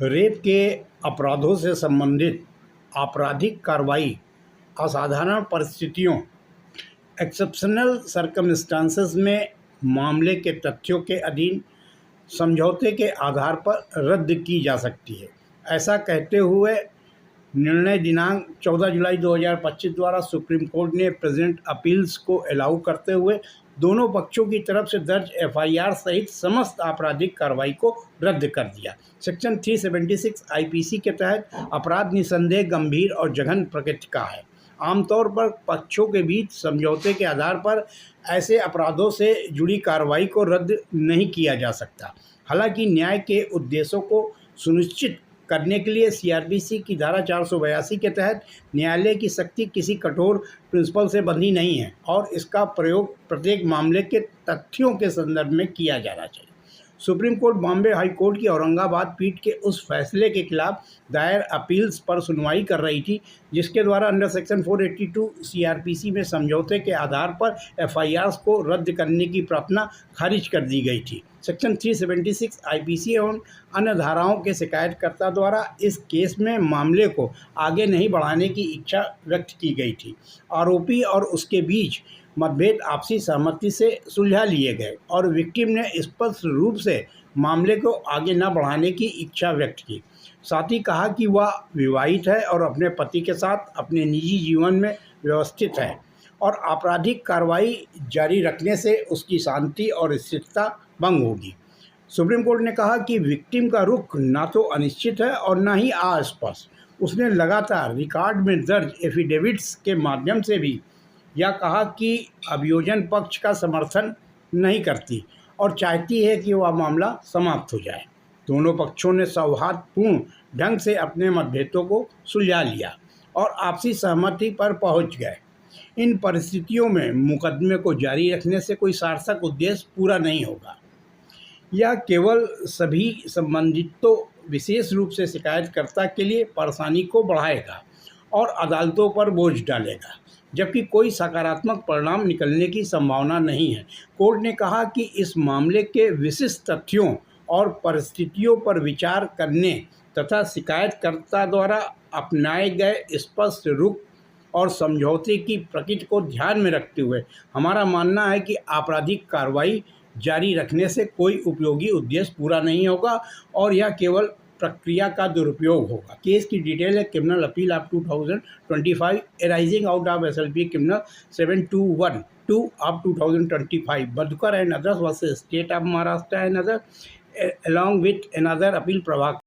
Rape के अपराधों से संबंधित आपराधिक कार्रवाई असाधारण परिस्थितियों एक्सेप्शनल सर्कमस्टांसेस में मामले के तथ्यों के अधीन समझौते के आधार पर रद्द की जा सकती है। ऐसा कहते हुए निर्णय दिनांक 14 जुलाई 2025 द्वारा सुप्रीम कोर्ट ने प्रेजेंट अपील्स को अलाउ करते हुए दोनों पक्षों की तरफ से दर्ज एफआईआर सहित समस्त आपराधिक कार्रवाई को रद्द कर दिया। सेक्शन 376 आईपीसी के तहत अपराध निसंदेह गंभीर और जघन्य प्रकृति का है। आमतौर पर पक्षों के बीच समझौते के आधार पर ऐसे अपराधों से जुड़ी कार्रवाई को रद्द नहीं किया जा सकता। हालांकि न्याय के उद्देश्यों को सुनिश्चित करने के लिए सीआरपीसी की धारा 482 के तहत न्यायालय की सख्ती किसी कठोर प्रिंसिपल से बंधी नहीं है और इसका प्रयोग प्रत्येक मामले के तथ्यों के संदर्भ में किया जाना चाहिए। Supreme court Bombay high court की औरंगाबाद पीठ के उस फैसले के खिलाफ दायर अपील्स पर सुनवाई कर रही थी जिसके द्वारा अंडर सेक्शन 482 सीआरपीसी में समझौते के आधार पर एफआईआर्स को रद्द करने की प्रार्थना खारिज कर दी गई थी। सेक्शन 376 आईपीसी एवं अन्य धाराओं के शिकायतकर्ता द्वारा इस केस में मामले को आगे नहीं बढ़ाने की इच्छा व्यक्त की गई थी। आरोपी और उसके बीच मतभेद आपसी सहमति से सुलझा लिए गए और विक्टिम ने स्पष्ट रूप से मामले को आगे न बढ़ाने की इच्छा व्यक्त की। साथ ही कहा कि वह विवाहित है और अपने पति के साथ अपने निजी जीवन में व्यवस्थित है और आपराधिक कार्रवाई जारी रखने से उसकी शांति और स्थिरता भंग होगी। सुप्रीम कोर्ट ने कहा कि विक्टिम का रुख ना तो अनिश्चित है और न ही अस्पष्ट। उसने लगातार रिकॉर्ड में दर्ज एफिडेविट्स के माध्यम से भी यह कहा कि अभियोजन पक्ष का समर्थन नहीं करती और चाहती है कि वह मामला समाप्त हो जाए। दोनों पक्षों ने सौहार्दपूर्ण ढंग से अपने मतभेदों को सुलझा लिया और आपसी सहमति पर पहुंच गए। इन परिस्थितियों में मुकदमे को जारी रखने से कोई सार्थक उद्देश्य पूरा नहीं होगा। यह केवल सभी संबंधितों विशेष रूप से शिकायतकर्ता के लिए परेशानी को बढ़ाएगा और अदालतों पर बोझ डालेगा, जबकि कोई सकारात्मक परिणाम निकलने की संभावना नहीं है। कोर्ट ने कहा कि इस मामले के विशिष्ट तथ्यों और परिस्थितियों पर विचार करने तथा शिकायतकर्ता द्वारा अपनाए गए स्पष्ट रुख और समझौते की प्रकृति को ध्यान में रखते हुए हमारा मानना है कि आपराधिक कार्रवाई जारी रखने से कोई उपयोगी उद्देश्य पूरा नहीं होगा और यह केवल प्रक्रिया का दुरुपयोग होगा। केस की डिटेल है criminal appeal of 2025 arising out of SLP criminal 7212 of 2025 Badkar and others versus state of Maharashtra and other along with another appeal Prabhakar